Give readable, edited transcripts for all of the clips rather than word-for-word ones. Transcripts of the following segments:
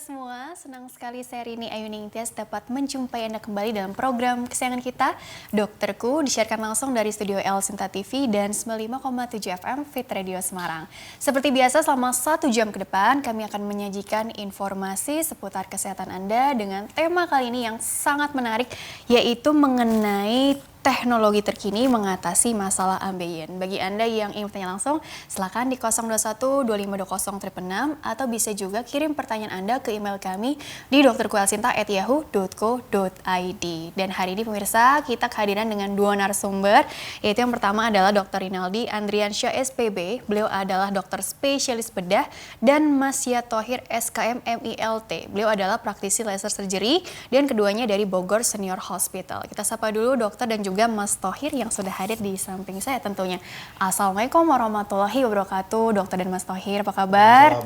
semua, senang sekali saya Rini Ayuning Tias dapat menjumpai Anda kembali dalam program kesayangan kita, Dokterku, disiarkan langsung dari studio El Sinta TV dan 95,7 FM Fit Radio Semarang. Seperti biasa, selama 1 jam ke depan, kami akan menyajikan informasi seputar kesehatan Anda dengan tema kali ini yang sangat menarik, yaitu mengenai teknologi terkini mengatasi masalah ambeien. Bagi Anda yang ingin bertanya langsung, silakan di 021 2520 666 atau bisa juga kirim pertanyaan Anda ke email kami di dokterkuelsinta@yahoo.co.id. Dan hari ini pemirsa, kita kehadiran dengan 2 narasumber, yaitu yang pertama adalah Dr. Rinaldi Andriansyah SPB, beliau adalah dokter spesialis bedah, dan Mas Yatohir SKM MILT, beliau adalah praktisi laser surgery, dan keduanya dari Bogor Senior Hospital. Kita sapa dulu dokter dan juga Mas Tohir yang sudah hadir di samping saya tentunya. Assalamualaikum warahmatullahi wabarakatuh, dokter dan Mas Tohir, apa kabar?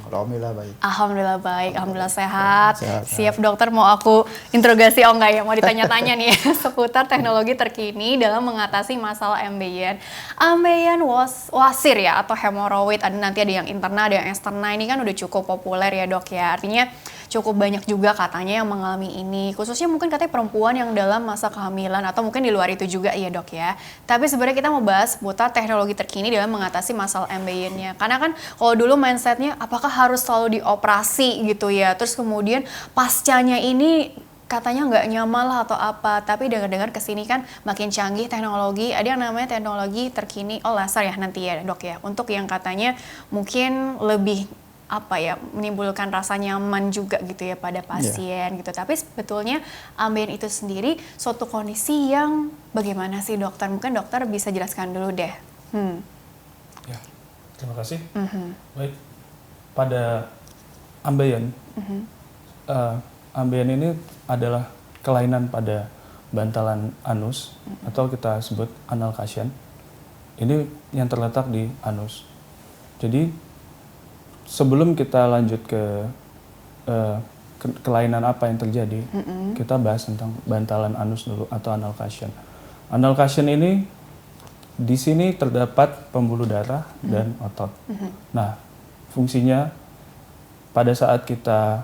Alhamdulillah baik. Alhamdulillah baik, alhamdulillah sehat. Siap dokter, mau aku interogasi, oh enggak ya, mau ditanya-tanya nih seputar teknologi terkini dalam mengatasi masalah ambeien. Ambeien wasir ya, atau hemoroid, nanti ada yang internal, ada yang eksternal, ini kan udah cukup populer ya dok ya, artinya cukup banyak juga katanya yang mengalami ini, khususnya mungkin katanya perempuan yang dalam masa kehamilan atau mungkin di luar itu juga ya dok ya. Tapi sebenarnya kita mau bahas seputar teknologi terkini dalam mengatasi masalah ambeiennya. Karena kan kalau dulu mindsetnya apakah harus selalu dioperasi gitu ya, terus kemudian pascanya ini katanya nggak nyaman lah atau apa, tapi dengar-dengar kesini kan makin canggih teknologi, ada yang namanya teknologi terkini, laser ya nanti ya dok ya, untuk yang katanya mungkin lebih apa ya, menimbulkan rasa nyaman juga gitu ya pada pasien gitu. Tapi sebetulnya ambeien itu sendiri suatu kondisi yang bagaimana sih dokter? Mungkin dokter bisa jelaskan dulu deh. Ya, terima kasih. Baik, pada ambeien, ambeien ini adalah kelainan pada bantalan anus atau kita sebut anal cushion. Ini yang terletak di anus. Jadi sebelum kita lanjut ke kelainan apa yang terjadi, kita bahas tentang bantalan anus dulu atau anal cushion. Anal cushion ini di sini terdapat pembuluh darah dan otot. Nah, fungsinya pada saat kita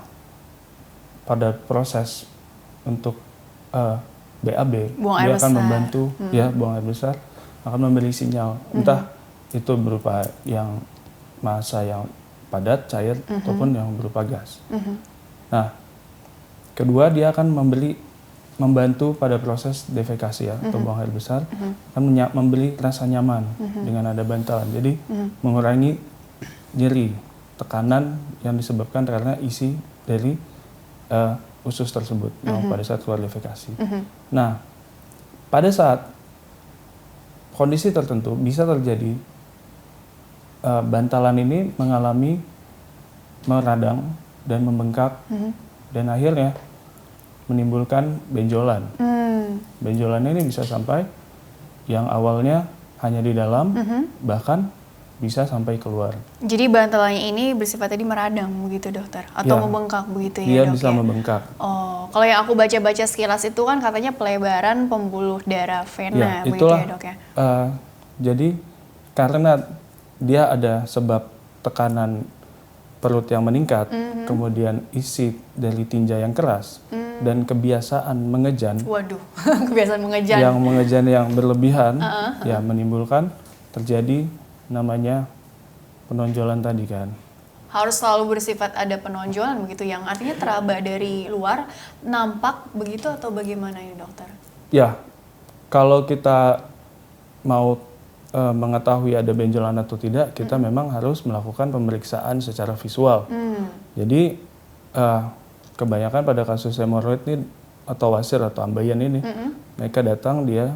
pada proses untuk BAB, buang dia air akan besar. membantu ya buang air besar, akan memberi sinyal entah itu berupa yang massa yang padat, cair, ataupun yang berupa gas. Nah, kedua dia akan membantu pada proses defekasi ya, atau buang air besar, akan memberi rasa nyaman dengan ada bantalan. Jadi mengurangi nyeri, tekanan yang disebabkan karena isi dari usus tersebut yang pada saat keluar defekasi. Nah, pada saat kondisi tertentu bisa terjadi bantalan ini mengalami meradang dan membengkak dan akhirnya menimbulkan benjolan. Benjolan ini bisa sampai yang awalnya hanya di dalam, bahkan bisa sampai keluar. Jadi bantalannya ini bersifatnya meradang begitu dokter? Atau Ya, membengkak begitu ya dia dok? bisa ya? membengkak. Oh, kalau yang aku baca-baca sekilas itu kan katanya pelebaran pembuluh darah vena begitu itulah, ya dok ya? Jadi karena dia ada sebab tekanan perut yang meningkat, kemudian isi dari tinja yang keras, dan kebiasaan mengejan. Waduh, kebiasaan mengejan. Yang mengejan yang berlebihan, ya menimbulkan terjadi namanya penonjolan tadi kan. Harus selalu bersifat ada penonjolan begitu, yang artinya teraba dari luar, nampak begitu atau bagaimana ya dokter? Ya, kalau kita mau mengetahui ada benjolan atau tidak, kita memang harus melakukan pemeriksaan secara visual. Jadi kebanyakan pada kasus hemoroid ini atau wasir atau ambeien ini, mereka datang dia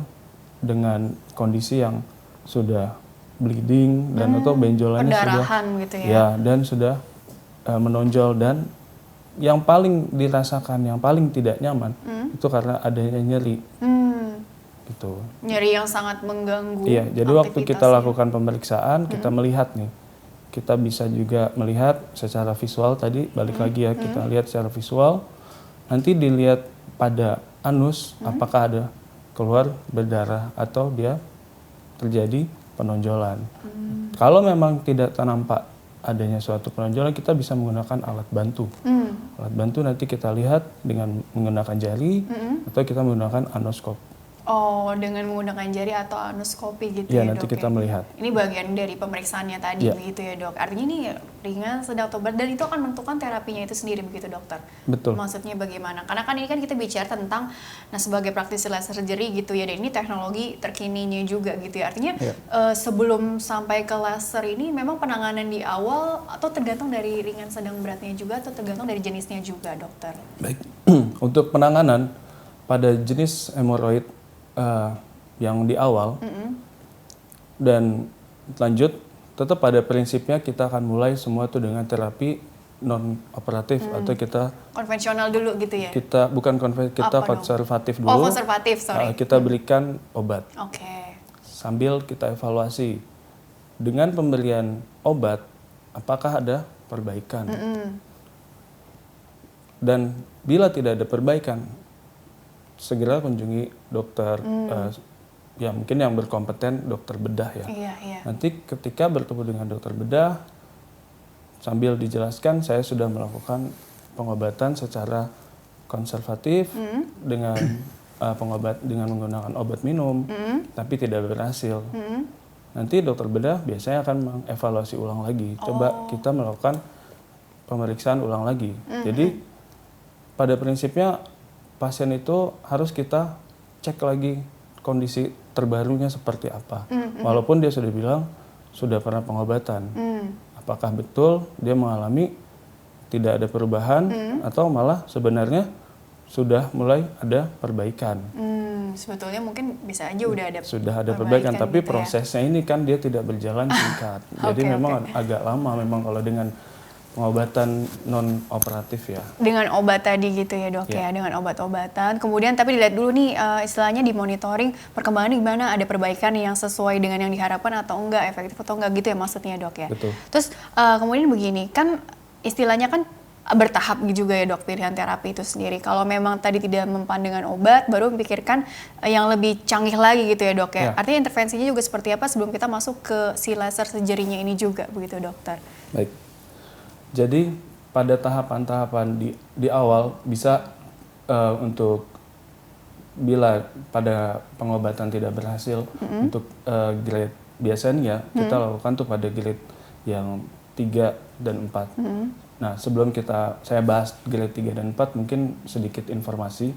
dengan kondisi yang sudah bleeding dan atau benjolannya pendarahan sudah gitu ya? dan sudah menonjol, dan yang paling dirasakan, yang paling tidak nyaman itu karena adanya nyeri. Gitu. Nyeri yang sangat mengganggu. Iya, jadi waktu kita aktivitasnya. lakukan pemeriksaan, kita melihat nih, kita bisa juga melihat secara visual tadi, balik lagi ya, kita lihat secara visual, nanti dilihat pada anus, apakah ada keluar berdarah atau dia terjadi penonjolan. Kalau memang tidak nampak adanya suatu penonjolan, kita bisa menggunakan alat bantu. Alat bantu nanti kita lihat dengan menggunakan jari atau kita menggunakan anoskop. Oh, dengan menggunakan jari atau anoskopi gitu Ya, ya, nanti Dok, kita ya? melihat. Ini bagian dari pemeriksaannya tadi Ya. begitu ya, Dok. Artinya ini ringan, sedang, atau berat, dan itu akan menentukan terapinya itu sendiri begitu, dokter. Betul. Maksudnya bagaimana? Karena kan ini kan kita bicara tentang, nah, sebagai praktisi laser surgery gitu ya, dan ini teknologi terkininya juga gitu ya. Artinya Ya. sebelum sampai ke laser ini memang penanganan di awal atau tergantung dari ringan, sedang, beratnya juga, atau tergantung dari jenisnya juga, dokter? Baik. Untuk penanganan pada jenis hemoroid yang di awal dan lanjut, tetap pada prinsipnya kita akan mulai semua itu dengan terapi non operatif atau kita Konvensional dulu gitu ya? bukan kita Apa dong? konservatif Oh, dulu. konservatif, sorry. Kita berikan obat Oke. sambil kita evaluasi dengan pemberian obat apakah ada perbaikan. Dan bila tidak ada perbaikan, segera kunjungi dokter ya mungkin yang berkompeten, dokter bedah ya. Iya, iya. Nanti ketika bertemu dengan dokter bedah, sambil dijelaskan saya sudah melakukan pengobatan secara konservatif dengan dengan menggunakan obat minum, tapi tidak berhasil. Nanti dokter bedah biasanya akan mengevaluasi ulang lagi. Coba kita melakukan pemeriksaan ulang lagi. Jadi pada prinsipnya pasien itu harus kita cek lagi kondisi terbarunya seperti apa. Walaupun dia sudah bilang sudah pernah pengobatan. Apakah betul dia mengalami tidak ada perubahan atau malah sebenarnya sudah mulai ada perbaikan. Sebetulnya mungkin bisa aja udah ada perbaikan, tapi gitu ya. prosesnya ini kan dia tidak berjalan singkat. Jadi memang agak lama memang kalau dengan pengobatan non operatif ya. Dengan obat tadi gitu ya, Dok, ya, dengan obat-obatan. Kemudian tapi dilihat dulu nih istilahnya dimonitoring perkembangan gimana, ada perbaikan yang sesuai dengan yang diharapkan atau enggak, efektif atau enggak gitu ya maksudnya, Dok, ya. Betul. Terus kemudian begini, kan istilahnya kan bertahap juga ya, Dok, pilihan terapi itu sendiri. Kalau memang tadi tidak mempan dengan obat, baru memikirkan yang lebih canggih lagi gitu ya, Dok, ya. Artinya intervensinya juga seperti apa sebelum kita masuk ke si laser surgery-nya ini juga begitu, dokter. Baik. Jadi pada tahapan-tahapan di awal bisa untuk bila pada pengobatan tidak berhasil untuk grade biasanya kita lakukan tuh pada grade yang 3 dan 4. Nah, sebelum saya bahas grade 3 dan 4 mungkin sedikit informasi.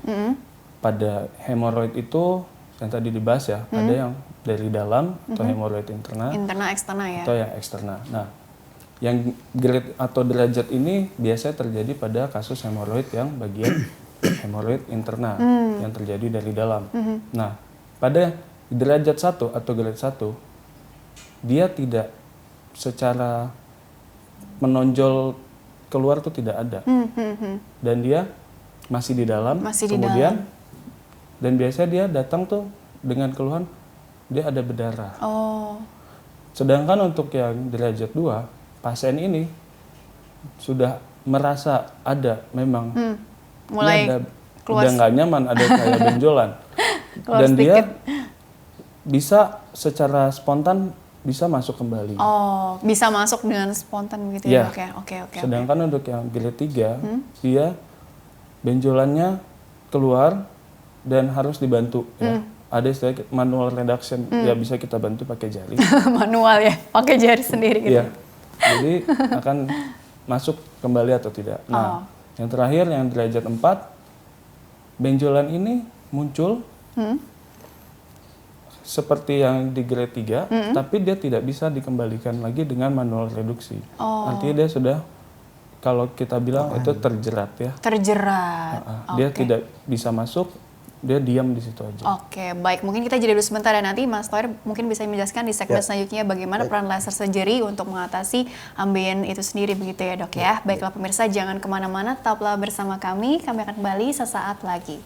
Pada hemoroid itu yang tadi dibahas ya, ada yang dari dalam atau hemoroid interna. Interna, eksterna ya. Atau yang eksterna. Nah, yang grade atau derajat ini biasanya terjadi pada kasus hemoroid yang bagian hemoroid interna yang terjadi dari dalam. Nah, pada derajat 1 atau grade 1 dia tidak secara menonjol keluar tuh tidak ada. Dan dia masih di dalam. Kemudian dan biasanya dia datang tuh dengan keluhan dia ada berdarah. Sedangkan untuk yang derajat 2 pasien ini sudah merasa ada memang mulai ada, keluar, udah nggak nyaman, ada kayak benjolan dan sedikit. Dia bisa secara spontan bisa masuk kembali. Bisa masuk dengan spontan begitu ya, Dok, ya? Oke. Sedangkan untuk yang grade 3 dia benjolannya keluar dan harus dibantu ya. Ada istilah manual reduction, ya bisa kita bantu pakai jari. Manual ya, pakai jari sendiri gitu. Iya. Jadi akan masuk kembali atau tidak. Nah, yang terakhir yang derajat 4, benjolan ini muncul seperti yang di grade 3, tapi dia tidak bisa dikembalikan lagi dengan manual reduksi. Artinya dia sudah, kalau kita bilang itu terjerat ya. Terjerat. Dia tidak bisa masuk, dia diam di situ aja. Oke, baik. Mungkin kita jeda dulu sebentar dan nanti Mas Thoir mungkin bisa menjelaskan di segmen selanjutnya bagaimana peran laser surgery untuk mengatasi ambien itu sendiri begitu ya, Dok, ya. Baiklah pemirsa, jangan kemana-mana, tetaplah bersama kami akan kembali sesaat lagi.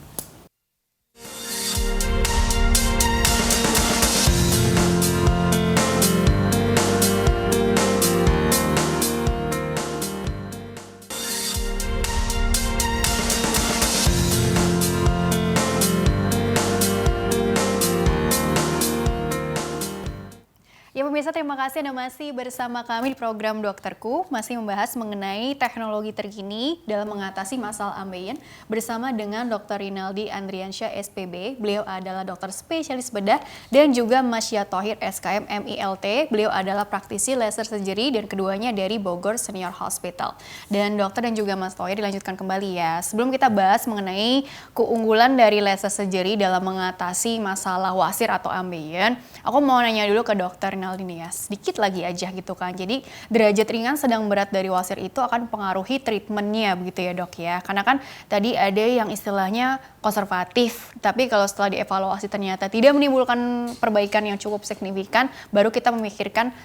Ya pemirsa, terima kasih Anda masih bersama kami di program Dokterku, masih membahas mengenai teknologi terkini dalam mengatasi masalah ambeien bersama dengan Dr. Rinaldi Andriansyah SPB. Beliau adalah dokter spesialis bedah, dan juga Mas Yatohir SKM MILT. Beliau adalah praktisi laser surgery dan keduanya dari Bogor Senior Hospital. Dan dokter dan juga Mas Tohir dilanjutkan kembali ya. Sebelum kita bahas mengenai keunggulan dari laser surgery dalam mengatasi masalah wasir atau ambeien, aku mau nanya dulu ke Dr. Rinaldi nih ya, sedikit lagi aja gitu kan. Jadi derajat ringan, sedang, berat dari wasir itu akan mempengaruhi treatmentnya begitu ya dok ya. Karena kan tadi ada yang istilahnya konservatif, tapi kalau setelah dievaluasi ternyata tidak menimbulkan perbaikan yang cukup signifikan, baru kita memikirkan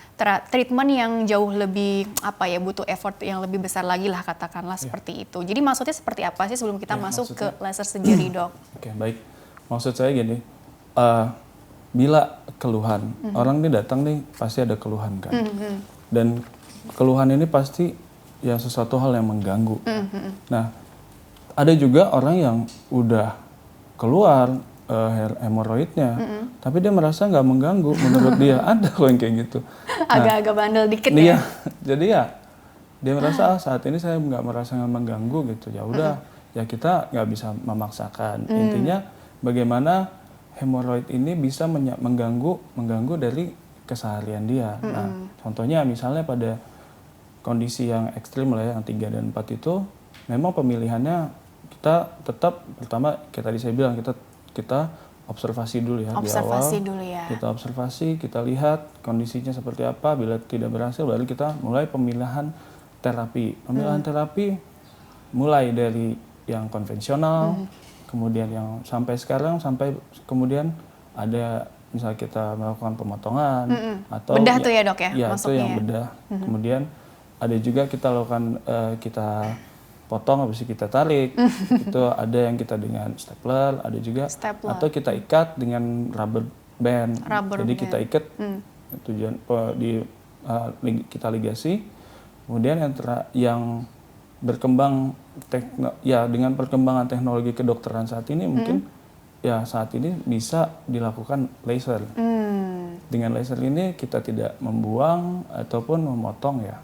treatment yang jauh lebih butuh effort yang lebih besar lagi lah, katakanlah seperti itu. Jadi maksudnya seperti apa sih sebelum kita masuk ke laser surgery dok? Oke, baik. Maksud saya gini, bila keluhan, orang ini datang nih pasti ada keluhan kan. Dan keluhan ini pasti ya sesuatu hal yang mengganggu. Nah, ada juga orang yang udah keluar hemoroidnya, tapi dia merasa nggak mengganggu. Menurut dia ada kok yang kayak gitu. Agak-agak bandel dikit ya. ya. Jadi ya dia merasa saat ini saya nggak merasa mengganggu gitu. Ya udah, ya kita nggak bisa memaksakan. Intinya bagaimana hemoroid ini bisa mengganggu dari keseharian dia. Nah, contohnya misalnya pada kondisi yang ekstrim lah ya, yang 3 dan 4 itu, memang pemilihannya kita tetap, pertama kayak tadi saya bilang, kita observasi dulu ya. Observasi di awal, dulu ya. Kita observasi, kita lihat kondisinya seperti apa. Bila tidak berhasil, baru kita mulai pemilihan terapi. Pemilihan terapi mulai dari yang konvensional, kemudian yang sampai sekarang, sampai kemudian ada misalnya kita melakukan pemotongan atau bedah tuh ya dok ya, itu yang bedah. Kemudian ada juga kita lakukan kita potong habis itu kita tarik. Itu ada yang kita dengan stapler, ada juga atau kita ikat dengan rubber band. Jadi kita ikat tujuan kita ligasi. Kemudian yang berkembang dengan perkembangan teknologi kedokteran saat ini mungkin ya saat ini bisa dilakukan laser. Dengan laser ini kita tidak membuang ataupun memotong ya.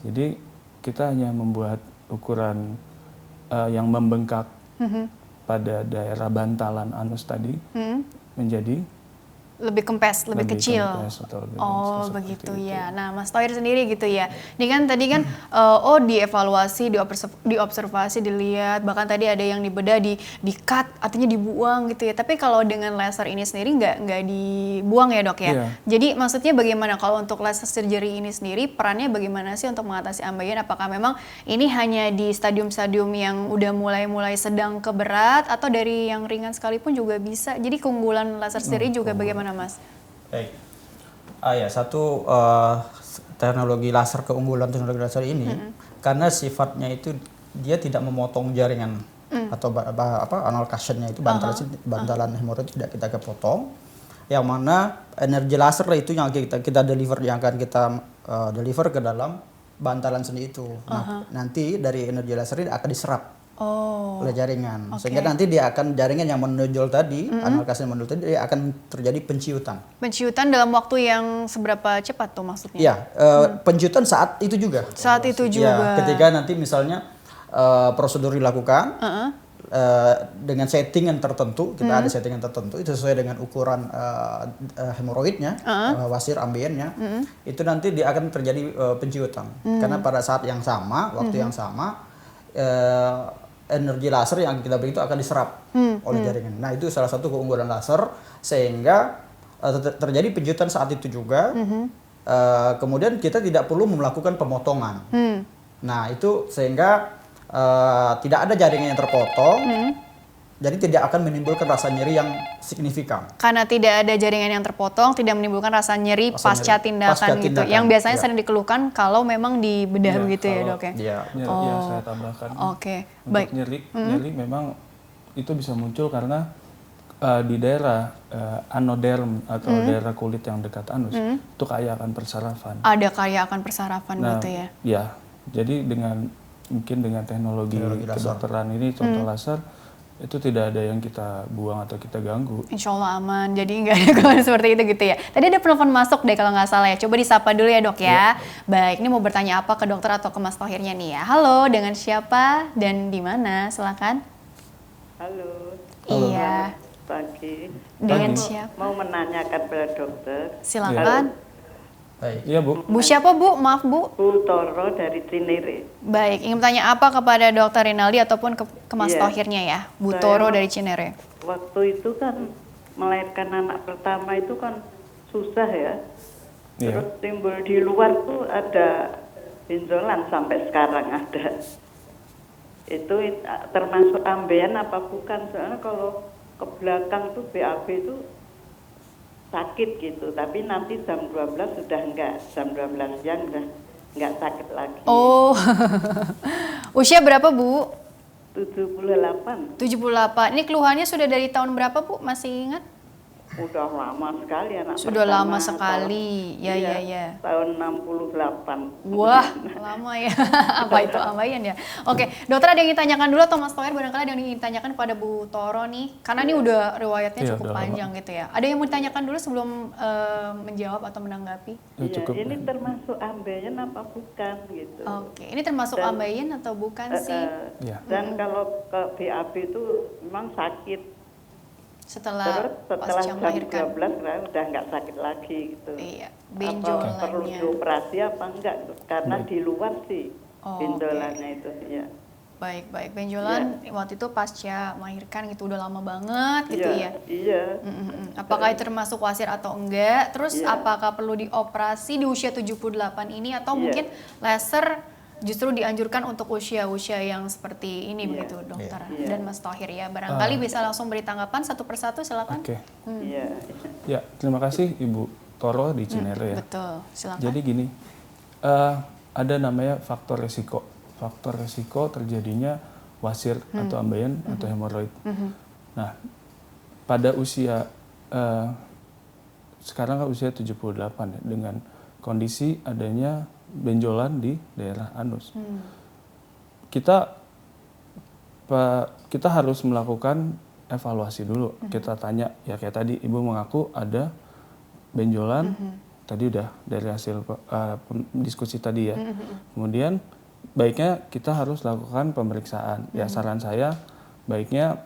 Jadi kita hanya membuat ukuran yang membengkak pada daerah bantalan anus tadi menjadi lebih kempes, lebih kecil. Oh begitu ya. Nah Mas Tohir sendiri gitu ya. Ini kan tadi kan dievaluasi, diobservasi, dilihat, bahkan tadi ada yang dibedah, di-cut, artinya dibuang gitu ya. Tapi kalau dengan laser ini sendiri nggak dibuang ya dok ya. Yeah. Jadi maksudnya bagaimana kalau untuk laser surgery ini sendiri, perannya bagaimana sih untuk mengatasi ambeien? Apakah memang ini hanya di stadium-stadium yang udah mulai sedang ke berat, atau dari yang ringan sekalipun juga bisa? Jadi keunggulan laser surgery juga bagaimana Mas? Baik. Satu teknologi teknologi laser ini karena sifatnya itu dia tidak memotong jaringan atau anal cushion-nya itu bantalan hemoroid tidak kita kepotong. Yang mana energi laser itu yang kita deliver, yang akan kita deliver ke dalam bantalan sendi itu. Nah, nanti dari energi laser ini akan diserap oleh jaringan, sehingga nanti jaringan yang menonjol tadi, anal cushion menonjol tadi, dia akan terjadi penciutan. Penciutan dalam waktu yang seberapa cepat tuh maksudnya? Iya, penciutan saat itu juga. Saat itu juga. Ya, ketika nanti misalnya prosedur dilakukan dengan settingan tertentu, kita ada settingan tertentu itu sesuai dengan ukuran hemoroidnya, wasir ambeiennya, itu nanti dia akan terjadi penciutan. Karena pada saat yang sama, waktu yang sama, energi laser yang kita beri itu akan diserap oleh jaringan. Nah, itu salah satu keunggulan laser, sehingga terjadi penciutan saat itu juga. Kemudian kita tidak perlu melakukan pemotongan. Nah, itu sehingga tidak ada jaringan yang terpotong. Jadi tidak akan menimbulkan rasa nyeri yang signifikan. Karena tidak ada jaringan yang terpotong, tidak menimbulkan rasa nyeri pasca tindakan gitu. Yang biasanya sering dikeluhkan kalau memang dibedah begitu ya dok ya? Iya, saya tambahkan. Oke, baik. Nyeri memang itu bisa muncul karena di daerah anoderm atau daerah kulit yang dekat anus itu kaya akan persarafan. Ada kaya akan persarafan gitu ya? Ya, jadi mungkin dengan teknologi kedokteran ini, contoh laser, itu tidak ada yang kita buang atau kita ganggu. Insya Allah aman, jadi nggak ada keluhan seperti itu gitu ya. Tadi ada penelpon masuk deh kalau nggak salah ya. Coba disapa dulu ya dok ya. Baik, ini mau bertanya apa ke dokter atau ke Mas Thohirnya nih ya. Halo, dengan siapa dan di mana? Silakan. Halo. Iya. Pagi. Dengan Pagi. siapa? Mau menanyakan pada dokter. Silakan. Baik. Iya Bu. Bu siapa Bu? Maaf Bu. Bu Toro dari Cinere. Baik, ingin bertanya apa kepada dokter Rinaldi ataupun ke Mas Iya. Thohirnya ya? Bu Saya Toro mau- dari Cinere. Waktu itu kan melahirkan anak pertama itu kan susah ya. Iya. Terus timbul di luar tuh ada benjolan sampai sekarang ada. Itu termasuk ambeien apa bukan? Soalnya kalau ke belakang tuh BAB itu sakit gitu, tapi nanti jam 12 sudah enggak, jam 12 siang udah enggak sakit lagi. Oh, usia berapa Bu? 78. 78. Ini keluhannya sudah dari tahun berapa Bu? Masih ingat? Udah lama sekali anak Sudah pertama, lama sekali. Ya, iya, ya. tahun 68. Wah, lama ya. Apa itu ambeien ya? Oke, dokter ada yang ingin tanyakan dulu atau Mas Thohir barangkali ada yang ingin tanyakan pada Bu Toro nih? Karena ini udah riwayatnya Iya, cukup udah lama. panjang gitu ya. Ada yang mau ditanyakan dulu sebelum menjawab atau menanggapi? Ya, Iya, cukup. ini termasuk ambeien apa bukan gitu. Oke, ini termasuk Dan- ambeien atau bukan sih? Iya. Dan kalau ke BAB itu memang sakit. Setelah Terus setelah pasca jam melahirkan. 12 kan udah nggak sakit lagi gitu. Iya, Apa perlu benjolannya. dioperasi apa enggak? Karena di luar sih Oh, benjolannya itu ya. Baik. Benjolan waktu itu pasca melahirkan gitu udah lama banget gitu ya. Iya. Apakah itu termasuk wasir atau enggak? Terus Iya. apakah perlu dioperasi di usia 78 ini atau Iya. mungkin laser justru dianjurkan untuk usia-usia yang seperti ini Iya. begitu dokter Iya. dan Mas Thohir ya. Barangkali bisa langsung beri tanggapan satu persatu silakan. Oke. Iya. Ya, terima kasih Ibu Toro di Cinere ya. Betul, silakan. Jadi gini, ada namanya faktor resiko. Faktor resiko terjadinya wasir atau ambeien atau hemoroid. Nah, pada usia sekarang kan usia 78 ya, dengan kondisi adanya benjolan di daerah anus. Kita harus melakukan evaluasi dulu. Kita tanya, ya kayak tadi Ibu mengaku ada benjolan, tadi udah dari hasil diskusi tadi ya. Kemudian baiknya kita harus lakukan pemeriksaan. Ya saran saya baiknya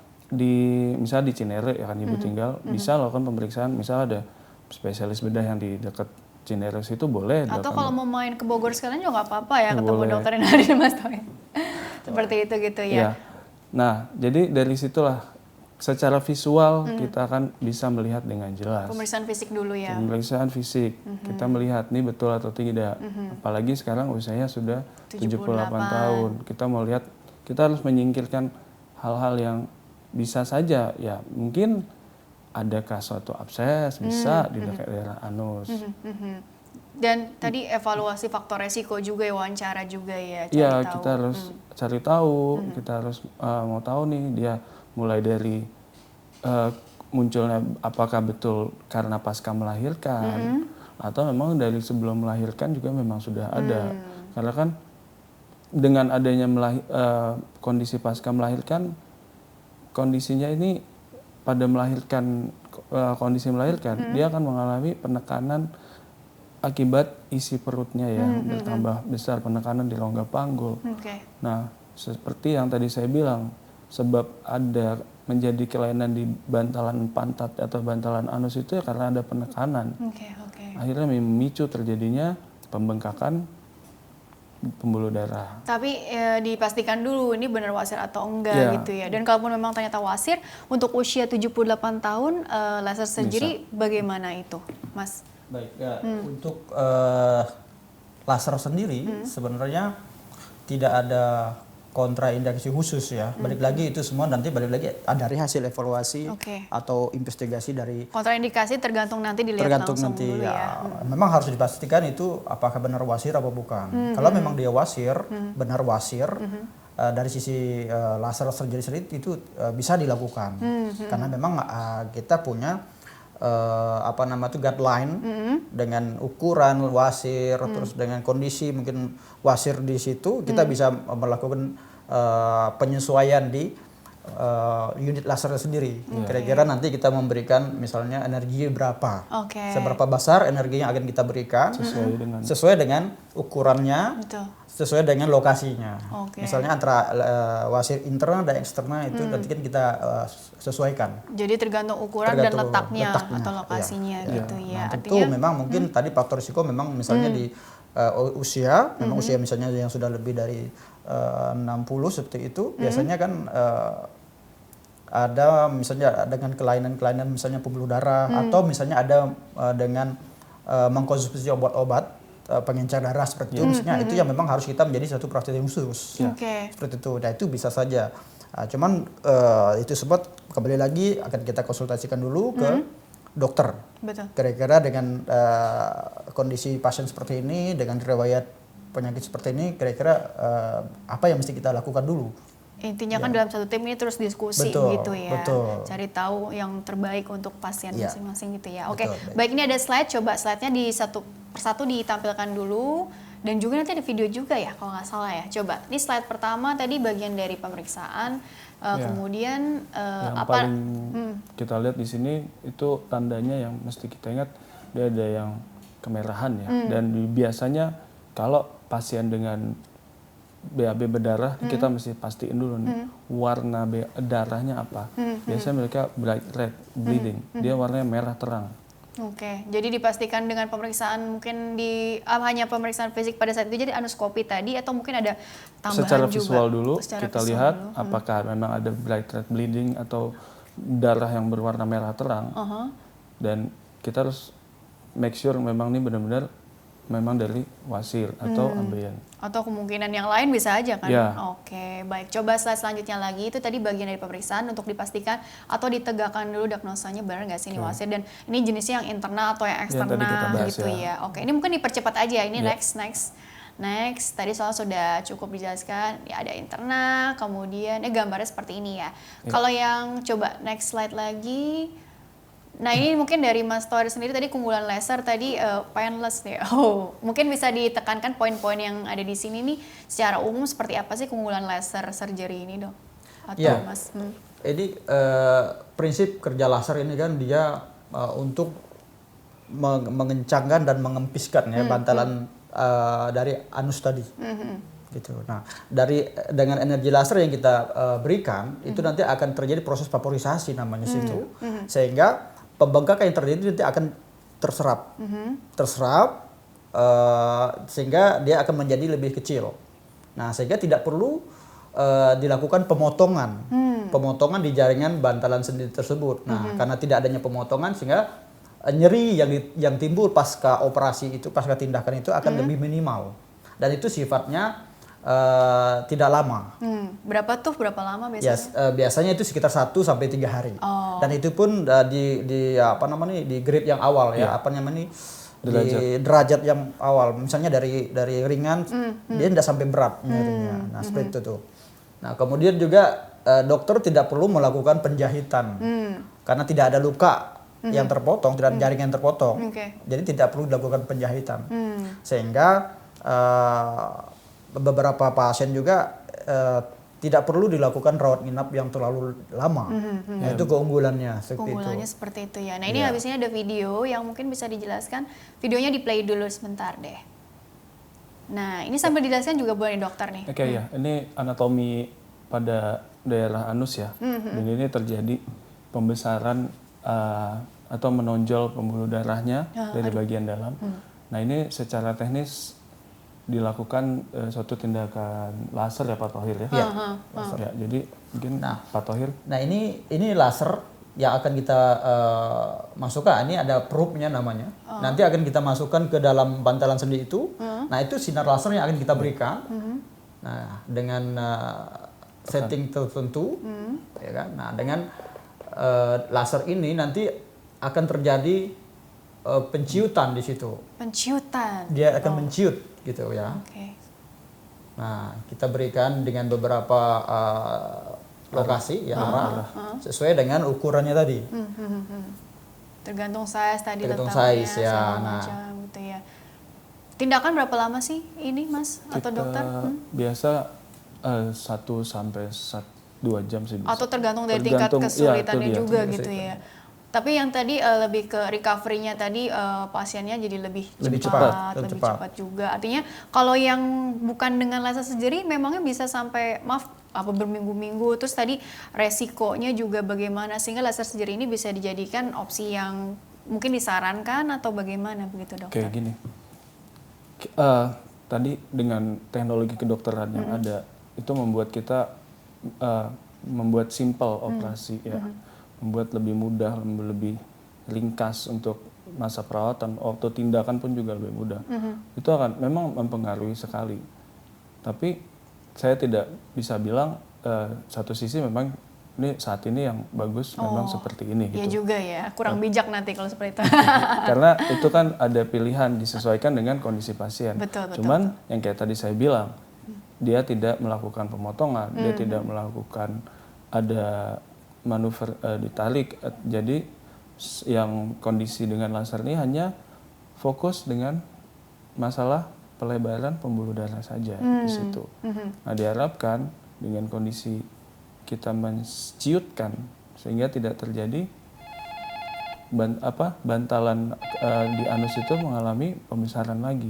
misalnya di Cinere ya kan Ibu tinggal, bisa lakukan pemeriksaan. Misal ada spesialis bedah yang di dekat Cinere itu boleh. Atau dilakukan. kalau mau main ke Bogor sekalian juga nggak apa-apa ya ketemu Boleh. dokter Rinaldi dan Mas Thohir. Seperti itu gitu ya. Ya. Nah, jadi dari situlah secara visual kita akan bisa melihat dengan jelas. Pemeriksaan fisik dulu ya. Pemeriksaan fisik, kita melihat ini betul atau tidak. Apalagi sekarang usianya sudah 78 tahun. Kita mau lihat, kita harus menyingkirkan hal-hal yang bisa saja ya mungkin adakah suatu abses bisa di dekat daerah anus. Dan tadi evaluasi faktor resiko juga ya, wawancara juga ya, cari Iya, tahu. kita harus cari tahu, kita harus mau tahu nih dia mulai dari munculnya apakah betul karena pasca melahirkan atau memang dari sebelum melahirkan juga memang sudah ada. Karena kan dengan adanya kondisi pasca melahirkan, kondisinya ini pada melahirkan kondisi melahirkan dia akan mengalami penekanan akibat isi perutnya ya bertambah besar, penekanan di rongga panggul. Oke. Nah, seperti yang tadi saya bilang, sebab ada menjadi kelainan di bantalan pantat atau bantalan anus itu ya karena ada penekanan. Oke. Akhirnya memicu terjadinya pembengkakan pembuluh darah. Tapi dipastikan dulu ini benar wasir atau enggak Iya. gitu ya. Dan kalaupun memang ternyata wasir, untuk usia 78 tahun laser surgery bagaimana itu, Mas? Baik, ya, untuk laser sendiri sebenarnya tidak ada kontraindikasi khusus ya. Balik lagi itu semua nanti balik lagi dari hasil evaluasi Oke. atau investigasi dari Kontraindikasi tergantung nanti dilihat tergantung langsung nanti dulu ya. ya. Memang harus dipastikan itu apakah benar wasir apa bukan. Kalau memang dia wasir, benar wasir, dari sisi laser surgery sendiri itu bisa dilakukan. Karena memang kita punya guideline dengan ukuran wasir, terus dengan kondisi mungkin wasir di situ kita bisa melakukan penyesuaian di unit lasernya sendiri. Kira-kira nanti kita memberikan misalnya energi berapa, Oke. seberapa besar energi yang akan kita berikan sesuai dengan ukurannya, Betul. sesuai dengan lokasinya. Oke. Misalnya antara wasir internal dan eksternal itu nanti kan kita sesuaikan. Jadi tergantung ukuran dan Tergantung letaknya letaknya, atau lokasinya iya. gitu ya. Nah, tentu memang mungkin tadi faktor risiko memang misalnya di usia, memang usia misalnya yang sudah lebih dari 60 seperti itu, biasanya kan ada misalnya dengan kelainan-kelainan misalnya pembuluh darah atau misalnya ada dengan mengkonsumsi obat-obat pengencer darah seperti itu, misalnya itu yang memang harus kita menjadi satu perhatian khusus. Oke. Seperti itu. Nah, itu bisa saja. Cuman itu sebut kembali lagi akan kita konsultasikan dulu ke dokter. Betul. Kira-kira dengan kondisi pasien seperti ini, dengan riwayat penyakit seperti ini, kira-kira apa yang mesti kita lakukan dulu? Intinya kan dalam satu tim ini terus diskusi Betul, gitu ya. betul. Cari tahu yang terbaik untuk pasien Iya. masing-masing gitu ya. Oke, Betul, baik ini ada slide, coba slide-nya di satu persatu ditampilkan dulu. Dan juga nanti ada video juga ya kalau nggak salah ya. Coba, ini slide pertama tadi bagian dari pemeriksaan. Kemudian Yang apa? paling kita lihat di sini itu tandanya yang mesti kita ingat, dia ada yang kemerahan ya. Dan biasanya kalau pasien dengan BAB berdarah, kita mesti pastiin dulu nih warna darahnya apa. Biasanya mereka bright red bleeding, dia warnanya merah terang. Oke, jadi dipastikan dengan pemeriksaan mungkin di hanya pemeriksaan fisik pada saat itu, jadi anuskopi tadi atau mungkin ada tambahan Secara juga. visual dulu Secara kita visual lihat dulu. apakah memang ada bright red bleeding atau darah yang berwarna merah terang. Dan kita harus make sure memang ini benar-benar memang dari wasir atau ambeien. Atau kemungkinan yang lain bisa aja kan? Ya. Oke, baik. Coba slide selanjutnya lagi, itu tadi bagian dari pemeriksaan untuk dipastikan atau ditegakkan dulu diagnosanya benar nggak sih ini wasir, dan ini jenisnya yang internal atau yang eksternal tadi kita bahas gitu ya. ya. Oke, ini mungkin dipercepat aja, ini Ya. next. Tadi soal sudah cukup dijelaskan, ya ada internal, kemudian gambarnya seperti ini ya. Kalau yang coba next slide lagi. Nah ini mungkin dari Mas Thohir sendiri tadi keunggulan laser tadi painless nih. Oh, mungkin bisa ditekankan poin-poin yang ada di sini nih secara umum seperti apa sih keunggulan laser surgery ini, Dok? Atau Ya. Mas? Jadi prinsip kerja laser ini kan dia untuk mengencangkan dan mengempiskan ya bantalan dari anus tadi. Gitu. Nah, dengan energi laser yang kita berikan itu nanti akan terjadi proses vaporisasi namanya situ. Sehingga pembengkakan yang terjadi nanti akan terserap. Sehingga dia akan menjadi lebih kecil. Nah, sehingga tidak perlu dilakukan pemotongan. Pemotongan di jaringan bantalan sendi tersebut. Nah, karena tidak adanya pemotongan sehingga nyeri yang timbul pasca operasi itu, pasca tindakan itu akan lebih minimal. Dan itu sifatnya tidak lama. Berapa lama biasanya? Yes, biasanya itu sekitar 1 sampai 3 hari. Dan itu pun di apa namanya di grade yang awal ya, apa namanya di derajat yang awal. Misalnya dari ringan dia tidak sampai berat nyerinya. Nah, seperti itu tuh. Nah, kemudian juga dokter tidak perlu melakukan penjahitan. Karena tidak ada luka yang terpotong, tidak ada jaringan yang terpotong. Jadi tidak perlu dilakukan penjahitan. Sehingga beberapa pasien juga tidak perlu dilakukan rawat inap yang terlalu lama. Nah, itu keunggulannya seperti itu ya. Nah, ini habis ini ada video yang mungkin bisa dijelaskan. Videonya di play dulu sebentar deh. Nah, ini sambil dijelaskan juga boleh dokter nih. Oke ya, ini anatomi pada daerah anus ya. Dan ini terjadi pembesaran atau menonjol pembuluh darahnya dari bagian dalam. Nah, ini secara teknis dilakukan suatu tindakan laser ya Pak Thohir ya. Laser ya. Jadi mungkin Pak Thohir. Nah, ini laser yang akan kita masukkan. Ini ada probe-nya namanya. Nanti akan kita masukkan ke dalam bantalan sendi itu. Nah, itu sinar laser yang akan kita berikan. Nah, dengan setting tertentu, ya kan. Nah, dengan laser ini nanti akan terjadi penciutan di situ. Penciutan. Dia akan menciut gitu ya. Nah, kita berikan dengan beberapa lokasi ya arah sesuai dengan ukurannya tadi. Tergantung size tadi Tergantung letaknya size ya. macam gitu ya. Tindakan berapa lama sih ini Mas atau dokter? Biasa 1 sampai 2 jam sih bisa. Atau tergantung dari tingkat kesulitannya itu dia, juga tingkat gitu ya. kesulitannya. Tapi yang tadi lebih ke recovery-nya tadi pasiennya jadi lebih cepat. lebih cepat juga. Artinya kalau yang bukan dengan laser surgery memangnya bisa sampai apa berminggu-minggu. Terus tadi resikonya juga bagaimana sehingga laser surgery ini bisa dijadikan opsi yang mungkin disarankan atau bagaimana begitu dokter? Kayak gini. Tadi dengan teknologi kedokteran yang ada itu membuat kita membuat simple operasi ya. Membuat lebih mudah, lebih ringkas untuk masa perawatan, waktu tindakan pun juga lebih mudah. Itu akan memang mempengaruhi sekali. Tapi saya tidak bisa bilang satu sisi memang ini saat ini yang bagus memang seperti ini. Iya gitu. juga ya, kurang bijak nanti kalau seperti itu. Karena itu kan ada pilihan disesuaikan dengan kondisi pasien. Betul. Cuman yang kayak tadi saya bilang, dia tidak melakukan pemotongan, dia tidak melakukan ada manuver ditarik. Jadi yang kondisi dengan laser ini hanya fokus dengan masalah pelebaran pembuluh darah saja di situ. Nah, diharapkan dengan kondisi kita menciutkan sehingga tidak terjadi bantalan di anus itu mengalami pembesaran lagi.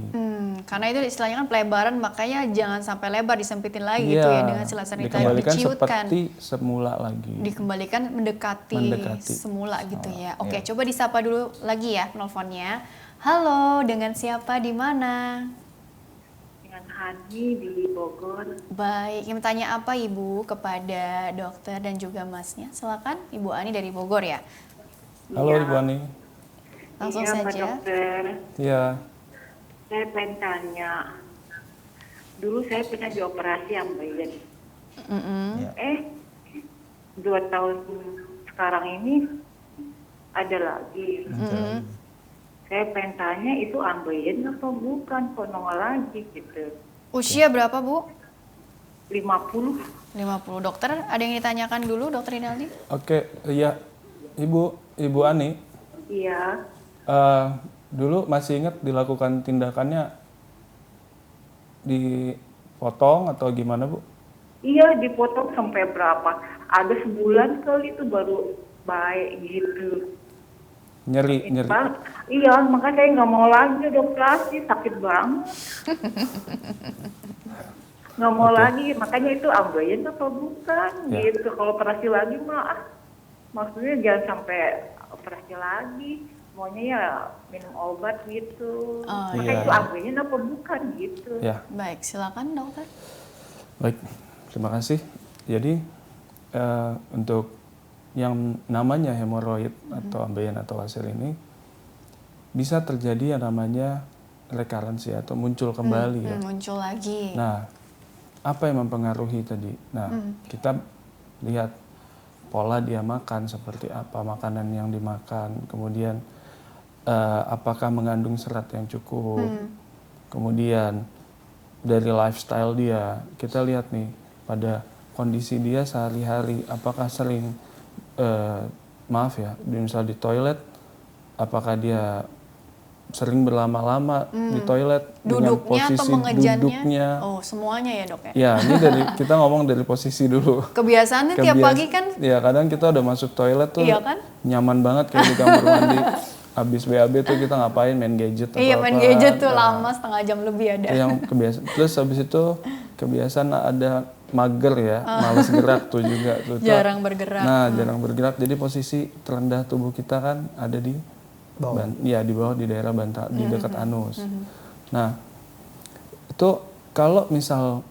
Karena itu istilahnya kan pelebaran, makanya jangan sampai lebar, disempitin lagi gitu ya dengan si laser itu dikembalikan diciutkan. seperti semula lagi. Dikembalikan mendekati semula gitu ya. Oke, coba disapa dulu lagi ya penelponnya. Halo, dengan siapa di mana? Dengan Hani di Bogor. Baik, ingin tanya apa Ibu kepada dokter dan juga Masnya? Silakan, Ibu Ani dari Bogor ya. Halo Ibu Ani. Langsung Iya, Pak saja. Dokter. Iya. Saya pengen tanya. Dulu saya pernah dioperasi ambeien. Ya. 2 tahun sekarang ini ada lagi. Saya pengen tanya itu ambeien apa bukan? Kok nongol lagi gitu. Usia berapa Bu? 50. 50. Dokter, ada yang ditanyakan dulu Dokter Rinaldi? Oke, iya. Ibu Ani, Iya. dulu masih ingat dilakukan tindakannya dipotong atau gimana Bu? Iya, dipotong sampai berapa? Ada sebulan kali itu baru baik gitu. Nyeri. Iya, makanya saya nggak mau lagi ada operasi, sakit banget. Nggak mau lagi, makanya itu ambeien apa bukan gitu. Kalau operasi lagi mah, maksudnya jangan sampai operasi lagi. Maunya ya minum obat gitu. Makanya itu ambeien apa bukan gitu. Ya. Baik, silakan dokter. Baik, terima kasih. Jadi untuk yang namanya hemoroid atau ambeien atau hasil ini bisa terjadi yang namanya rekarensi atau muncul kembali ya. Muncul lagi. Nah, apa yang mempengaruhi tadi? Nah, kita lihat pola dia makan seperti apa, makanan yang dimakan, kemudian apakah mengandung serat yang cukup, kemudian dari lifestyle dia, kita lihat nih pada kondisi dia sehari-hari, apakah sering misal di toilet, apakah dia sering berlama-lama di toilet dengan posisi atau mengejannya? duduknya. Oh, semuanya ya dok ya? Ya, ini kita ngomong dari posisi dulu. Kebiasaannya tiap pagi kan? Ya, kadang kita udah masuk toilet tuh Iya kan? nyaman banget kayak di kamar mandi. Habis BAB tuh kita ngapain, main gadget atau Iya, apa. main gadget tuh lama, setengah jam lebih ada. Itu yang kebiasaan. Terus habis itu kebiasaan ada mager ya, malas gerak tuh juga. Jarang bergerak. Nah, jarang bergerak. Jadi posisi terendah tubuh kita kan ada di Bawah. di bawah di daerah bantal, di dekat anus. Nah, itu kalau misal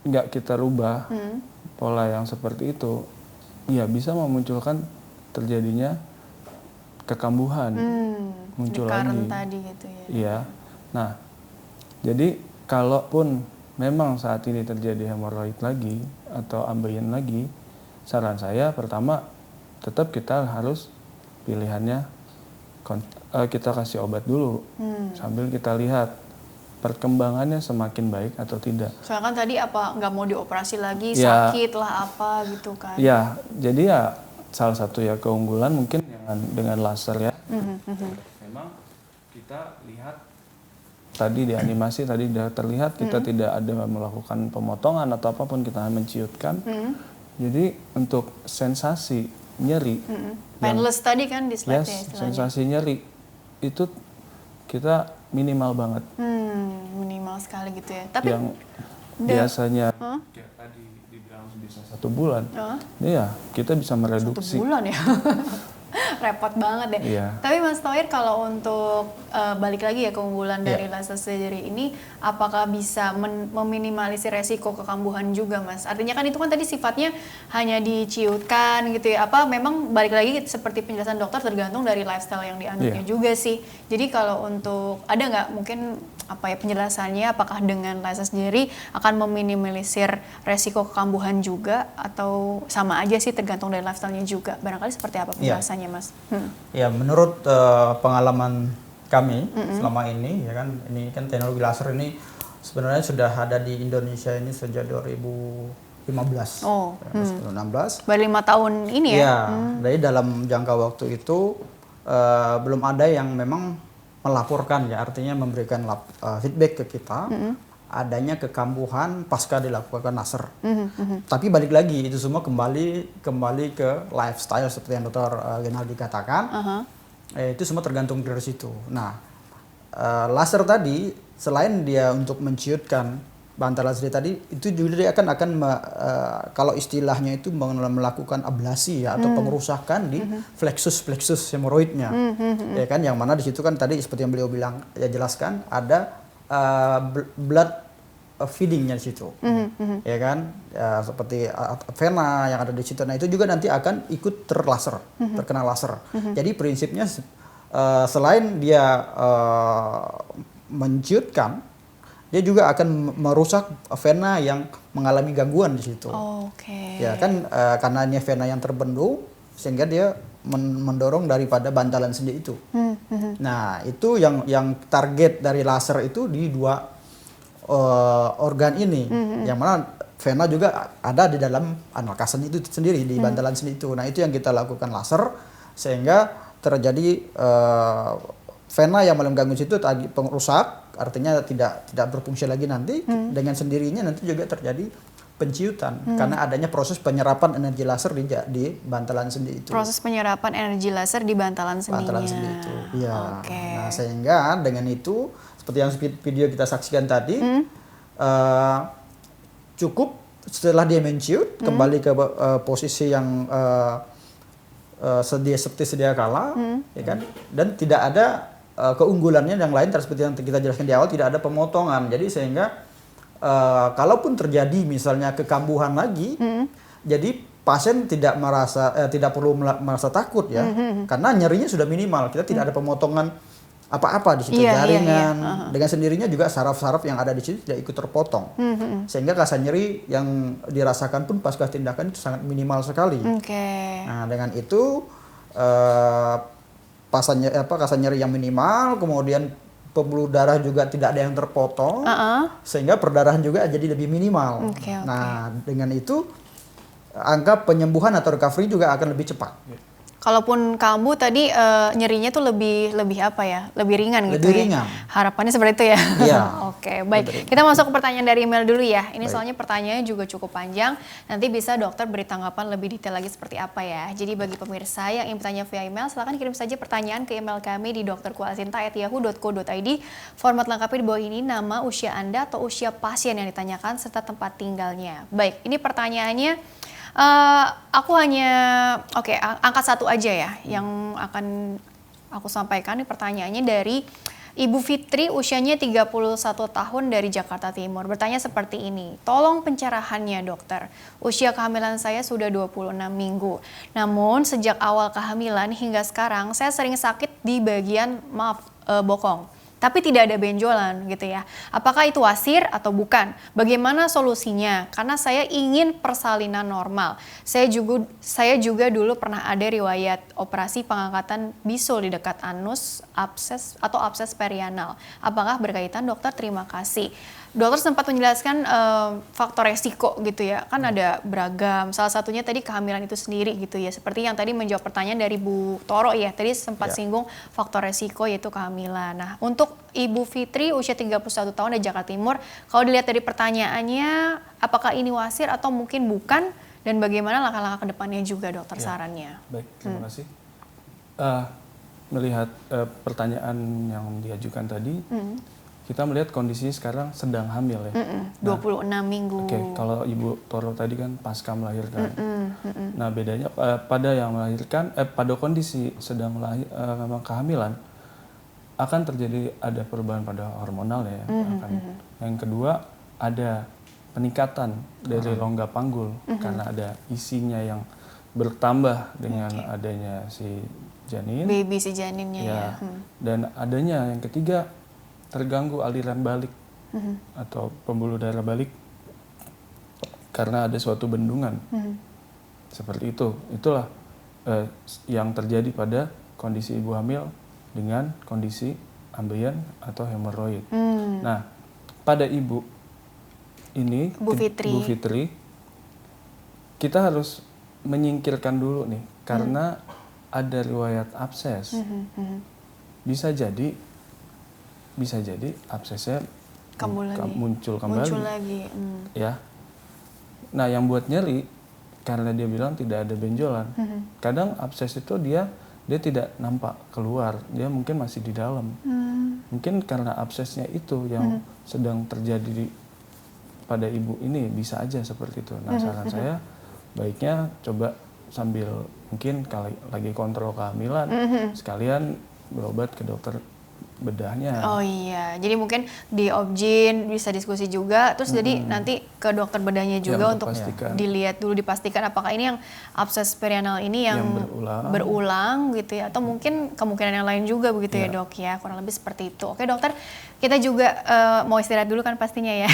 nggak kita rubah pola yang seperti itu, ya bisa memunculkan terjadinya kekambuhan, muncul lagi. Tadi gitu ya. Iya. Nah, jadi kalaupun memang saat ini terjadi hemoroid lagi atau ambeien lagi, saran saya pertama tetap kita harus pilihannya kita kasih obat dulu sambil kita lihat perkembangannya semakin baik atau tidak. Soalnya kan tadi apa nggak mau dioperasi lagi, Ya. sakit lah apa gitu kan? Ya, jadi ya salah satu ya keunggulan mungkin dengan laser ya. Memang kita lihat tadi di animasi tadi sudah terlihat kita tidak ada melakukan pemotongan atau apapun, kita menciutkan. Jadi untuk sensasi nyeri, Painless tadi kan di slide-nya yes, istilahnya. sensasi nyeri itu kita minimal banget. Minimal sekali gitu ya. Tapi Yang biasanya kayak tadi dibilang bisa 1 bulan, ini ya kita bisa 1 mereduksi. bulan ya. Repot banget deh. Iya. Tapi Mas Thohir kalau untuk balik lagi ya keunggulan dari laser surgery ini, apakah bisa meminimalisir resiko kekambuhan juga Mas? Artinya kan itu kan tadi sifatnya hanya diciutkan gitu ya. Apa memang balik lagi seperti penjelasan dokter tergantung dari lifestyle yang dianutnya juga sih. Jadi kalau untuk ada nggak mungkin apa ya penjelasannya, apakah dengan laser surgery akan meminimalisir resiko kekambuhan juga atau sama aja sih tergantung dari lifestyle-nya juga? Barangkali seperti apa penjelasannya Mas? Ya, menurut pengalaman kami selama ini, ya kan, ini kan teknologi laser ini sebenarnya sudah ada di Indonesia ini sejak 2015, Oh, 2016. Baru 5 tahun ini ya? Ya, jadi dalam jangka waktu itu belum ada yang memang melaporkan, ya, artinya memberikan feedback ke kita adanya kekambuhan pasca dilakukan laser. Tapi balik lagi itu semua kembali ke lifestyle seperti yang Dr. Genaldi katakan. Itu semua tergantung dari situ. Nah, laser tadi selain dia untuk menciutkan bantalan sendi tadi, itu juga dia akan kalau istilahnya itu melakukan ablasi ya, atau pengerusakan di plexus hemoroidnya, ya kan, yang mana di situ kan tadi seperti yang beliau bilang ya jelaskan ada blood feedingnya di situ, ya kan, ya, seperti vena yang ada di situ. Nah itu juga nanti akan ikut terlaser, terkena laser. Jadi prinsipnya selain dia menciutkan, dia juga akan merusak vena yang mengalami gangguan di situ. Ya kan, karena ini vena yang terbendung sehingga dia mendorong daripada bantalan sendi itu. Nah, itu yang target dari laser itu di 2 organ ini. Yang mana vena juga ada di dalam analkasen itu sendiri, di bantalan sendi itu. Nah, itu yang kita lakukan laser sehingga terjadi vena yang mengganggu situ tadi pengrusak, artinya tidak berfungsi lagi nanti. Dengan sendirinya nanti juga terjadi penciutan karena adanya proses penyerapan energi laser di bantalan sendi itu. Proses penyerapan energi laser di bantalan sendinya. Bantalan sendi itu. Iya. Nah, sehingga dengan itu seperti yang video kita saksikan tadi, cukup setelah dia menciut kembali ke posisi yang seperti sedia kala, ya kan, dan tidak ada keunggulannya yang lain seperti yang kita jelaskan di awal, tidak ada pemotongan. Jadi sehingga kalaupun terjadi misalnya kekambuhan lagi, jadi pasien tidak perlu merasa takut ya, karena nyerinya sudah minimal. Kita tidak ada pemotongan apa-apa di situ, jaringan. Dengan sendirinya juga saraf-saraf yang ada di situ tidak ikut terpotong, sehingga rasa nyeri yang dirasakan pun pasca tindakan itu sangat minimal sekali. Nah, dengan itu rasa nyeri yang minimal, kemudian pembuluh darah juga tidak ada yang terpotong, sehingga perdarahan juga jadi lebih minimal. Nah, dengan itu angka penyembuhan atau recovery juga akan lebih cepat. Kalaupun kambuh tadi nyerinya tuh lebih apa ya? Lebih ringan gitu. Lebih ringan. Harapannya seperti itu ya. Iya. Oke, baik. Kita masuk ke pertanyaan dari email dulu ya. Ini soalnya pertanyaannya juga cukup panjang. Nanti bisa dokter beri tanggapan lebih detail lagi seperti apa ya. Jadi bagi pemirsa yang ingin bertanya via email, silakan kirim saja pertanyaan ke email kami di dokterkuasinta@yahoo.co.id. Format lengkapnya di bawah ini, nama, usia Anda atau usia pasien yang ditanyakan serta tempat tinggalnya. Baik, ini pertanyaannya. Aku hanya angkat 1 aja ya yang akan aku sampaikan. Ini pertanyaannya dari Ibu Fitri, usianya 31 tahun dari Jakarta Timur. Bertanya seperti ini, tolong pencerahannya dokter. Usia kehamilan saya sudah 26 minggu. Namun sejak awal kehamilan hingga sekarang saya sering sakit di bagian bokong. Tapi tidak ada benjolan gitu ya. Apakah itu wasir atau bukan? Bagaimana solusinya? Karena saya ingin persalinan normal. Saya juga dulu pernah ada riwayat operasi pengangkatan bisul di dekat anus, abses perianal. Apakah berkaitan dokter? Terima kasih. Dokter sempat menjelaskan faktor resiko gitu ya, kan ada beragam. Salah satunya tadi kehamilan itu sendiri gitu ya. Seperti yang tadi menjawab pertanyaan dari Bu Toro ya, tadi sempat singgung faktor resiko yaitu kehamilan. Nah, untuk Ibu Fitri usia 31 tahun dari Jakarta Timur, kalau dilihat dari pertanyaannya, apakah ini wasir atau mungkin bukan? Dan bagaimana langkah-langkah ke depannya juga dokter sarannya? Baik, terima kasih. Melihat pertanyaan yang diajukan tadi, kita melihat kondisinya sekarang sedang hamil ya. 26 minggu. Oke, kalau Ibu Toro tadi kan pasca melahirkan. Nah, bedanya pada yang melahirkan, pada kondisi sedang memang kehamilan, akan terjadi ada perubahan pada hormonal ya. Yang kedua, ada peningkatan dari rongga panggul karena ada isinya yang bertambah dengan adanya si janin. Baby si janinnya ya. Dan adanya yang ketiga, terganggu aliran balik atau pembuluh darah balik karena ada suatu bendungan. Seperti itu. Itulah yang terjadi pada kondisi ibu hamil dengan kondisi ambeien atau hemoroid. Nah, pada ibu ini, Bu Fitri, kita harus menyingkirkan dulu nih, karena ada riwayat abses. Bisa jadi absesnya muncul kembali. Ya. Nah, yang buat nyeri karena dia bilang tidak ada benjolan. Kadang abses itu dia tidak nampak keluar, dia mungkin masih di dalam. Mungkin karena absesnya itu yang sedang terjadi pada ibu ini, bisa aja seperti itu. Nah, saran saya baiknya coba sambil mungkin kalau lagi kontrol kehamilan, sekalian berobat ke dokter bedahnya. Oh iya, jadi mungkin di Obgyn bisa diskusi juga, terus jadi nanti ke dokter bedahnya juga untuk dilihat dulu, dipastikan apakah ini yang abses perianal ini yang berulang gitu ya, atau mungkin kemungkinan yang lain juga begitu ya dok ya, kurang lebih seperti itu. Oke dokter, kita juga mau istirahat dulu kan pastinya ya.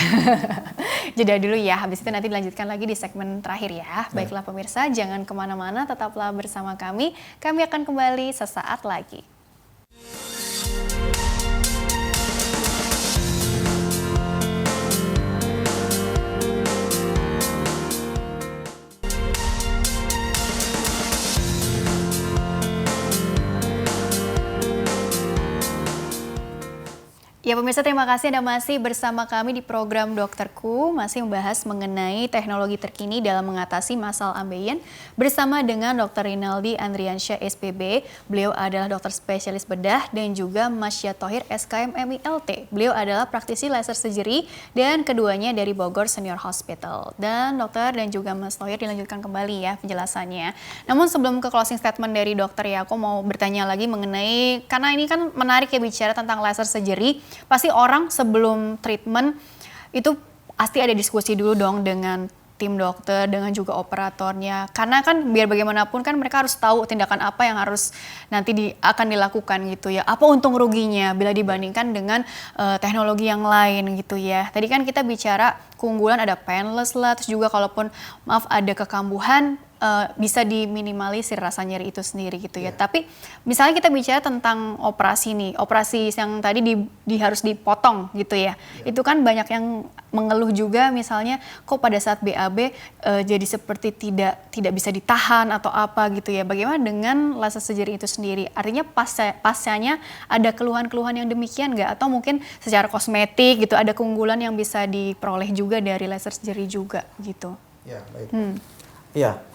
Jeda dulu ya, habis itu nanti dilanjutkan lagi di segmen terakhir ya. Baiklah pemirsa, jangan kemana-mana, tetaplah bersama kami akan kembali sesaat lagi. Ya pemirsa, terima kasih Anda masih bersama kami di program Dokterku, masih membahas mengenai teknologi terkini dalam mengatasi masalah ambeien bersama dengan Dr. Rinaldi Andriansyah SPB. Beliau adalah dokter spesialis bedah, dan juga Mas Syatohir SKM MILT. Beliau adalah praktisi laser surgery dan keduanya dari Bogor Senior Hospital. Dan dokter dan juga Mas Thohir dilanjutkan kembali ya penjelasannya. Namun sebelum ke closing statement dari dokter ya, aku mau bertanya lagi mengenai, karena ini kan menarik ya bicara tentang laser surgery. Pasti orang sebelum treatment itu pasti ada diskusi dulu dong dengan tim dokter, dengan juga operatornya. Karena kan biar bagaimanapun kan mereka harus tahu tindakan apa yang harus nanti akan dilakukan gitu ya. Apa untung ruginya bila dibandingkan dengan teknologi yang lain gitu ya. Tadi kan kita bicara keunggulan ada painless lah, terus juga kalaupun maaf ada kekambuhan, bisa diminimalisir rasa nyeri itu sendiri gitu ya. Tapi misalnya kita bicara tentang operasi nih, operasi yang tadi harus dipotong gitu ya. Itu kan banyak yang mengeluh juga, misalnya kok pada saat BAB jadi seperti tidak bisa ditahan atau apa gitu ya. Bagaimana dengan laser surgery itu sendiri? Artinya pascanya ada keluhan-keluhan yang demikian nggak? Atau mungkin secara kosmetik gitu ada keunggulan yang bisa diperoleh juga dari laser surgery juga gitu? Ya, baik. Iya.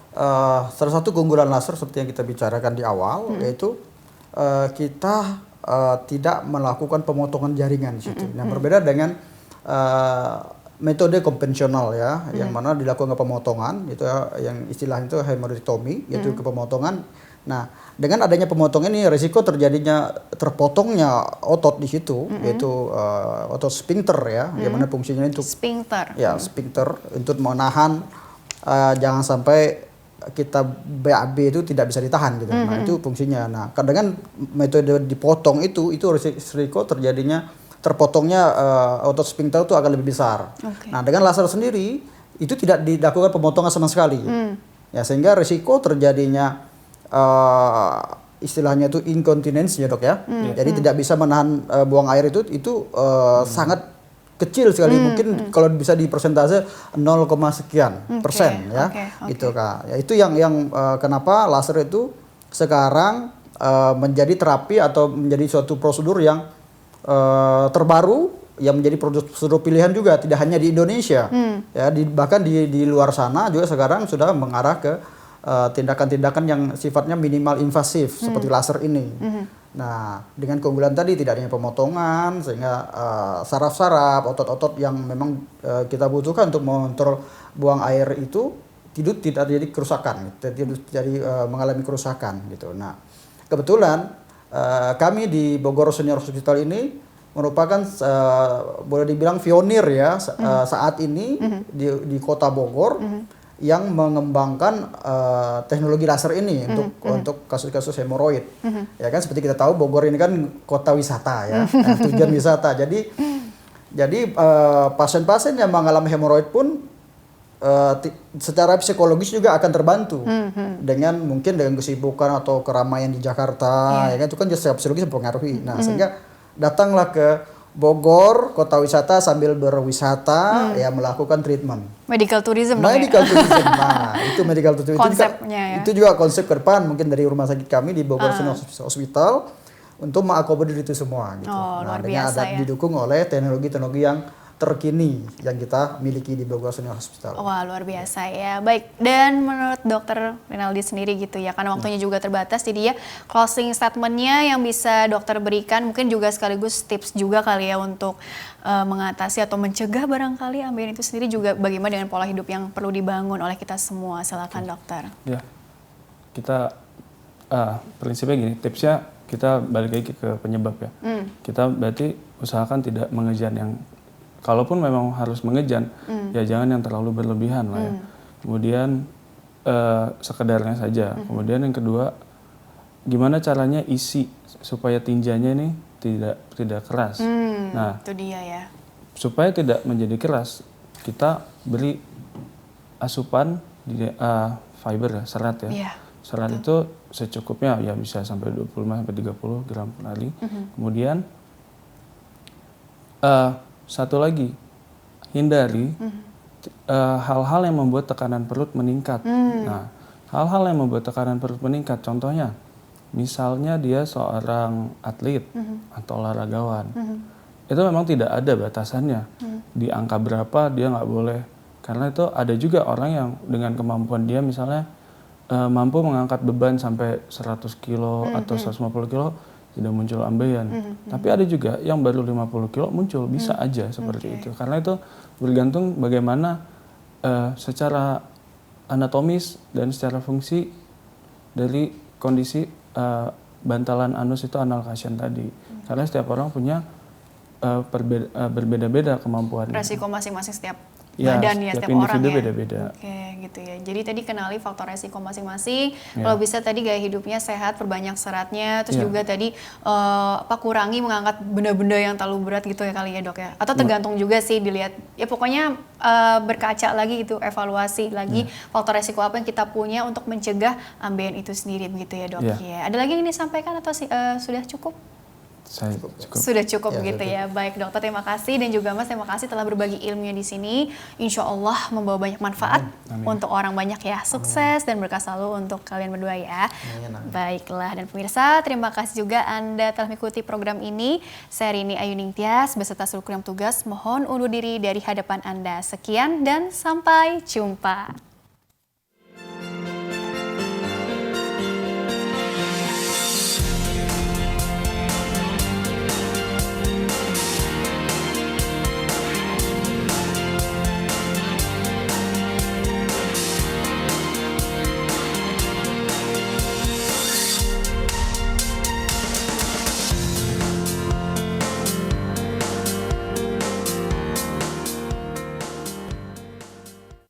Salah satu keunggulan laser seperti yang kita bicarakan di awal, yaitu kita tidak melakukan pemotongan jaringan di situ. Yang berbeda dengan metode konvensional ya, yang mana dilakukan pemotongan, itu yang istilahnya itu hemoroidektomi, yaitu pemotongan. Nah, dengan adanya pemotongan ini risiko terpotongnya otot di situ, yaitu otot sphincter ya, yang mana fungsinya itu sphincter untuk menahan jangan sampai kita BAB itu tidak bisa ditahan gitu. Nah, itu fungsinya. Nah, dengan metode dipotong itu risiko terpotongnya otot sphincter itu akan lebih besar. Nah, dengan laser sendiri itu tidak dilakukan pemotongan sama sekali. Ya, sehingga risiko terjadinya istilahnya itu inkontinensi ya dok ya. Jadi tidak bisa menahan buang air itu sangat kecil sekali, mungkin kalau bisa di persentase 0, sekian persen ya, gitu Kak. Ya, itu yang kenapa laser itu sekarang menjadi terapi atau menjadi suatu prosedur yang terbaru yang menjadi prosedur pilihan juga, tidak hanya di Indonesia, ya bahkan di luar sana juga sekarang sudah mengarah ke tindakan-tindakan yang sifatnya minimal invasif seperti laser ini. Nah, dengan keunggulan tadi tidak adanya pemotongan sehingga saraf-saraf, otot-otot yang memang kita butuhkan untuk mengontrol buang air itu tidak terjadi kerusakan, tidak terjadi mengalami kerusakan gitu. Nah, kebetulan kami di Bogor Senior Hospital ini merupakan boleh dibilang pionir ya saat ini di Kota Bogor yang mengembangkan teknologi laser ini untuk kasus-kasus hemoroid. Ya kan seperti kita tahu Bogor ini kan kota wisata ya, tujuan wisata. Jadi pasien-pasien yang mengalami hemoroid pun secara psikologis juga akan terbantu dengan kesibukan atau keramaian di Jakarta, ya kan itu kan secara psikologis mempengaruhi. Nah, sehingga datanglah ke Bogor, kota wisata sambil berwisata, ya melakukan treatment. Medical tourism dong Medical ya? tourism. Nah, itu medical tourism. Konsepnya ya. Itu juga konsep ke depan mungkin dari rumah sakit kami di Bogor Senior Hospital untuk mengakomodir itu semua gitu. Oh, luar dengan biasa ya. didukung oleh teknologi-teknologi yang terkini yang kita miliki di Bogor Senior Hospital. Wah, luar biasa ya. Baik, dan menurut Dokter Rinaldi sendiri gitu ya, karena waktunya juga terbatas, jadi ya closing statement-nya yang bisa dokter berikan, mungkin juga sekaligus tips juga kali ya untuk mengatasi atau mencegah barangkali ambeien itu sendiri, juga bagaimana dengan pola hidup yang perlu dibangun oleh kita semua. Silakan dokter. Ya, kita prinsipnya gini, tipsnya kita balik lagi ke penyebab ya. Kita berarti usahakan tidak mengejar yang, kalaupun memang harus mengejar, ya jangan yang terlalu berlebihan lah ya. Kemudian sekedarnya saja. Kemudian yang kedua, gimana caranya isi supaya tinjanya ini tidak keras. Nah, itu dia ya. supaya tidak menjadi keras, kita beri asupan fiber, serat ya. Iya, Serat itu secukupnya, ya bisa sampai 25-30 gram per hari. Kemudian satu lagi, hindari hal-hal yang membuat tekanan perut meningkat. Nah, hal-hal yang membuat tekanan perut meningkat, contohnya, misalnya dia seorang atlet atau olahragawan, itu memang tidak ada batasannya. Di angka berapa dia nggak boleh. Karena itu ada juga orang yang dengan kemampuan dia misalnya mampu mengangkat beban sampai 100 kilo atau 150 kilo, tidak muncul ambeien. Tapi ada juga yang baru 50 kilo muncul, bisa aja seperti itu. Karena itu bergantung bagaimana secara anatomis dan secara fungsi dari kondisi bantalan anus itu, anal cushion tadi. Karena setiap orang punya berbeda-beda kemampuannya. Resiko masing-masing setiap Ya, badan ya, setiap orang individu ya. beda-beda. Oke, gitu ya. Jadi tadi kenali faktor resiko masing-masing. Kalau bisa tadi gaya hidupnya sehat, perbanyak seratnya. Terus juga tadi kurangi mengangkat benda-benda yang terlalu berat gitu ya kali ya dok ya. Atau tergantung juga sih dilihat. Ya pokoknya berkaca lagi gitu, evaluasi lagi faktor resiko apa yang kita punya untuk mencegah ambeien itu sendiri begitu ya dok ya. Ada lagi yang disampaikan atau sudah cukup? Saya cukup. Sudah cukup gitu ya. Baik dokter, terima kasih, dan juga Mas terima kasih telah berbagi ilmunya di sini. Insya Allah membawa banyak manfaat untuk orang banyak ya. Sukses dan berkah selalu untuk kalian berdua ya. Baiklah, dan pemirsa terima kasih juga Anda telah mengikuti program ini. Saya Rini Ayuning Tias beserta seluruh kru yang tugas mohon undur diri dari hadapan Anda. Sekian dan sampai jumpa.